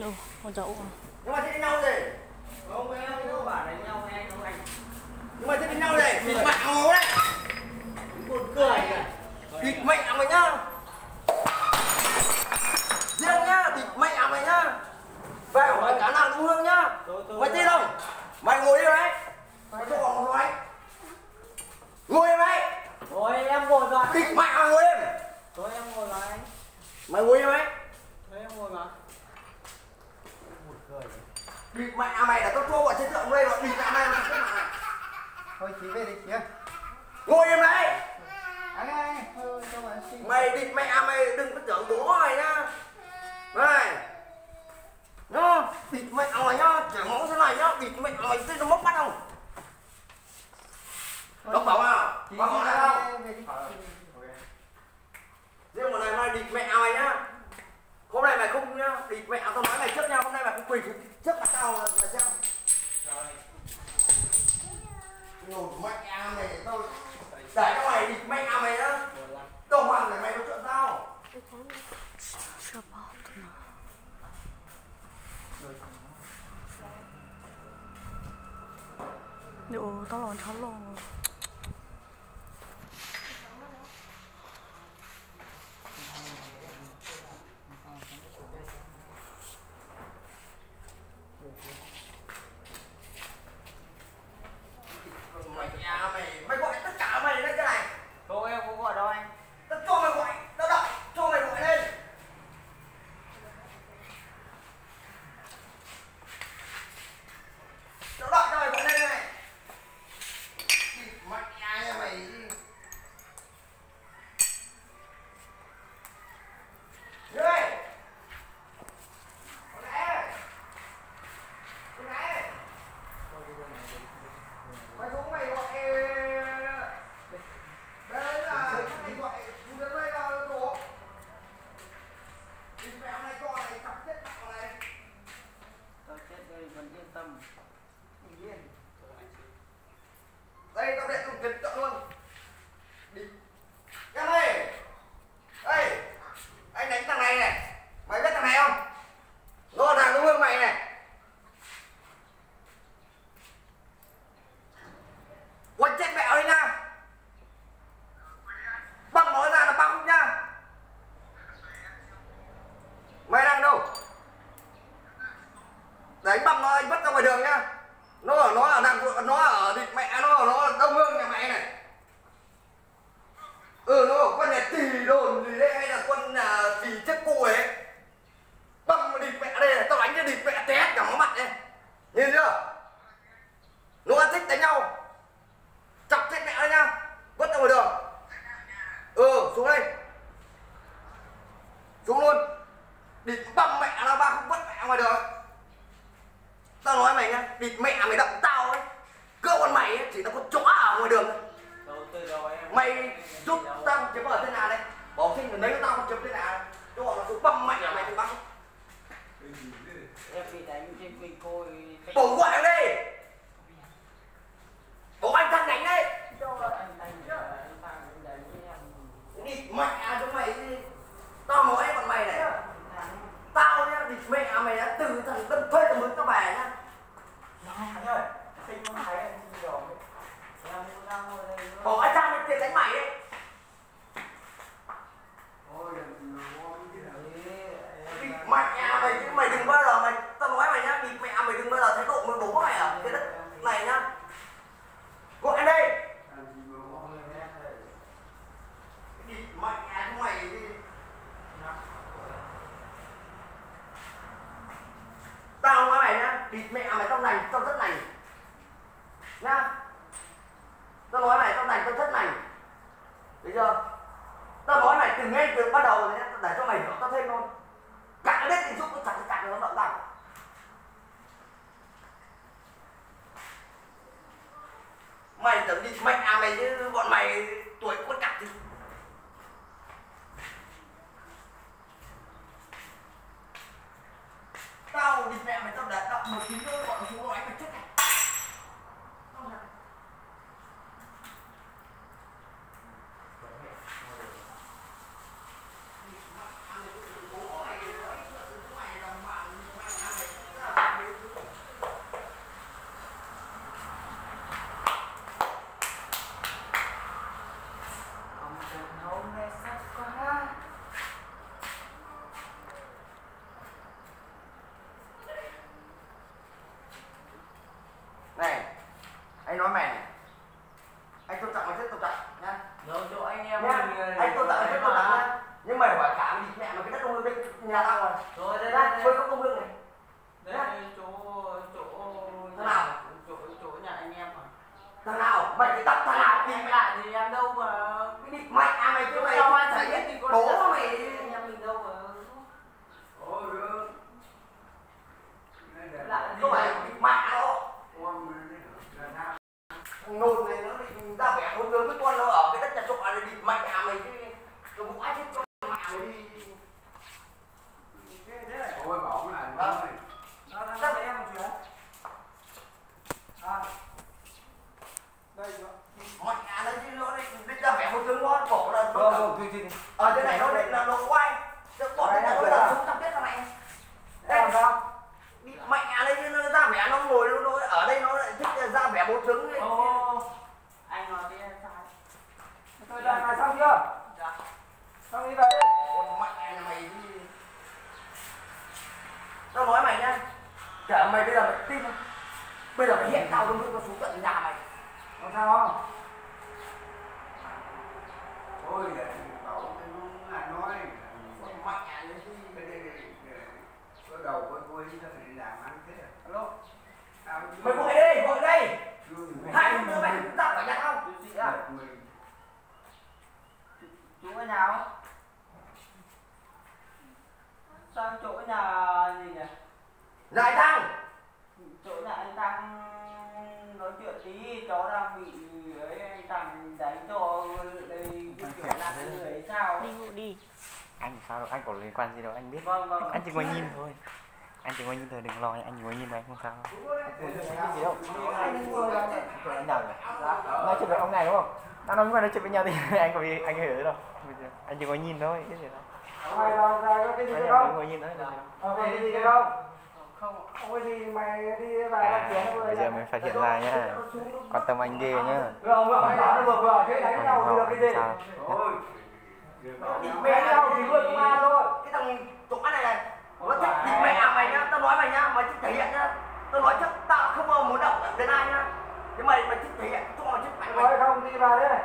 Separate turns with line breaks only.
Đâu, con dậu à?
Nhưng mà thế đánh nhau gì?
Không em nó bảo đánh nhau hay không anh?
Nhưng mà thế đánh nhau gì? Địt mẹ ngầu đấy.
Buồn cười kìa.
Địt mẹ mày nhá. Riêng nhá, địt mẹ mày nhá. Về hỏi cả nàng cũng hương nhá. Mày tin không? Mày ngồi đi đấy. Mày cho còn nói. Ngồi đi mày.
Thôi em ngồi vào.
Địt mẹ mày ngồi đi.
Thôi em ngồi vào anh.
Mày ngồi đi mày.
Thôi em ngồi vào. Buồn cười.
Địt mẹ mày là tao cho bọn chế tượng đây rồi. Địt mẹ mày cái mặt này.
Thôi chị về đi chị ơi.
Ngồi im đấy.
Anh ơi, thôi cho bạn xin.
Mày địt mẹ mày đừng có tưởng bố mày nhá. Này. Nhá, địt mẹ mày nhá, trẻ máu thế này nhá, địt mẹ mày tên nó móc bắt không? Đốc bảo nào? Bảo hỏi lại không? Riêng một này mày địt mẹ mày nhá. Hôm nay mày không nhá, địt mẹ tao nói mày trước nha, hôm nay mày không quỳ trước mặt tao là sao? Nhồi mẹ mày tao để cho mày địt mẹ mày đó. Tao hoàng để mày nói chuyện tao.
Liệu tao lòn chán lòn.
Mày gọi tất cả mày lên cái này.
Thôi em có gọi đâu anh.
Tao cho mày gọi, tao đợi, cho mày gọi lên. Tao đợi cho mày gọi lên này. Mẹ nhà mày đi. Ê! Con này! Con này! Mày xuống mày gọi đây là mày gọi chú đến đây là đồ. Thì mẹ hôm nay cho này cặp chết mẹ này.
Tao chết đây vẫn yên tâm.
Yên yên. Đây tao để tụi kiến chọn luôn. Đi. Em ơi. Đây. Anh đánh thằng này này. Mày biết thằng này không? Nó là thằng đúng hương mày này. Quay chết mẹ đi nha. Băng nó ra là băng không nha. Mày đang đâu? Đánh băng nó anh vứt ra ngoài đường nhá. Nó ở địt mẹ nó ở Đông Hương nhà mày này. Nó ở quân này Tỳ Đồn gì đấy hay là quân là Tỳ Chết Cụ ấy. Băng địt mẹ đây này, tao đánh cho địt mẹ té cả máu mặt đây. Nhìn chưa? Nó ăn thích đánh nhau. Chọc chết mẹ đây nhá. Vứt ra ngoài đường. Xuống đây. Xuống luôn. Địt băm mẹ nó ba không vứt mẹ ngoài đường. Tao nói mày nhá, địt mẹ mày động tao ấy. Cỡ con mày ấy, chỉ là con chó ở ngoài đường.
Đâu từ đầu em.
Mày giúp tao chấm ở thế nào đây? Bỏ sinh rồi lấy tao chấm thế nào? Cho bọn nó xuống băm mẹ mày thì băm.
Em bị đánh trên mình côi.
Bổ gọi đi. Bố anh thằng đánh đấy.
Anh đánh với em.
Địt mẹ cho mày đi. Tao nói bọn mày này. Tao nhá, địt mẹ mày đã từ thằng Tân thuê thằng Mướn tao về nhá.
Anh ơi, xin con thấy anh xin rồi. Em cũng đang ngồi đây nữa.
Bỏ anh ra tiền đánh mày đấy.
Ôi đừng ngon chứ.
Địt mẹ mày chứ mày đừng bao giờ mày, tao nói mày nhá, địt mẹ mày đừng bao giờ thái độ với bố mày ở cái đất này nhá. Gọi anh đây. Địt mẹ cho mày đi. Tao nói mày nhá, địt mẹ mày tao lành, tao rất lành. Nhá. Tao nói mày tao lành, tao rất lành. Thấy chưa? Tao nói mày từ ngay từ bắt đầu rồi nhá, để cho mày hiểu tao thêm thôi. Cả biết tình dục nó chặt nó động tao. Mày tưởng địt mẹ mày chứ bọn mày tuổi con cặc thì. Tao địt mẹ mày tao đã đọc một tí nữa bọn chúng nó đánh mày chết này. Bố mày nói chuyện với mày đồng bạn nói mày này. Anh tôn trọng mày rất tôn trọng nhá.
Rồi chỗ anh em
Nhá,
mình
anh tôn trọng anh rất tôn trọng nhá. Nhưng mày hỏi cả đi mẹ mà cái đất công lương đây nhà tao rồi.
rồi đây
Đây,
đây
thôi có công lương này.
đây chỗ
Thằng nào?
chỗ nhà anh em mà.
Thằng nào? Mày cái đất thằng nào?
Tìm lại thì em đâu mà
Cái địt mẹ à mày cái mày
sao anh
mày
chẳng biết thì
biết
con
bố mày.
anh em mình đâu mà
Ôi được.
lại
Có phải địt mẹ đâu.
Con là sao?
Thằng nôn này nó định ra vẻ hôn lớn với con nó ở cái đất nhà trọ này địt mẹ à mày chứ. Tôi cũng ai chết cho mẹ mày đi.
Ôi bảo là
Vâng.
thôi.
nó đang cho em một chuyến à đây rồi
Mẹ à đấy chứ nó định ra vẻ hôn lớn quá bỏ là
Thì
ở trên này nó định là nó quay. Bỏ cái này nó là xuống trong tiết cho mày.
làm sao
Địt mẹ à đấy chứ nó ra vẻ nó ngồi nó ở đây nó lại thích ra vẻ bố trứng ấy.
ô anh nói đi em sai
Tôi đang là xong chưa?
dạ
Xong đi về đi.
Con mẹ nhà mày đi. Tao nói mày nhá. Chả mày bây giờ mày tin không? Bây giờ mày hiện tao luôn nó xuống tận nhà mày.
Làm sao không?
thôi để bảo nó là nói.
Con mẹ nhà đấy.
Có đầu có đuôi sao phải làm ăn thế à?
Alo.
Mày gọi đây. Hai đứa nữa mày ra khỏi nhà không?
chú sĩ à chú ở nhà không sang chỗ nhà gì nhỉ
Lại thằng.
chỗ nhà anh Tăng nói chuyện tí cháu đang bị ấy anh Tăng đánh cho đây cái kiểu là người ấy sao
Đi ngủ đi.
Anh sao đâu, anh có liên quan gì đâu, anh biết.
vâng vâng
Anh chỉ ngồi nhìn thôi. Anh chỉ ngồi nhìn thôi, đừng lo nha, anh chỉ ngồi nhìn thôi, không sao đâu. Cái gì đâu. Anh nào nhỉ? Nói chuyện với ông này đúng không? Đang nói chuyện với nhau thì anh có bị anh hiểu đâu. Anh chỉ ngồi nhìn thôi, cái gì đâu.
Mày làm ra có cái gì
Anh
được
chỉ
không?
ngồi nhìn thôi.
Có cái gì được không?
không
Không có gì mày đi vào phát triển
Bây giờ mình phát hiện ra nhá. Quan tâm anh ghê nhá.
Vừa mày bảo nó vừa thế đánh nhau thì được cái gì?
Sao?
Thôi.
Đánh nhau thì luôn công an thôi.
Cái thằng chó này này. Nó thích địt mẹ à mày nhá. Tao nói mày nhá. Mày thích thể hiện nhá. Tao nói trước tao không muốn động đến ai nhá. Nhưng mày thích thể hiện. Cho mày thích mẹ mày.
Nói không đi vào đấy.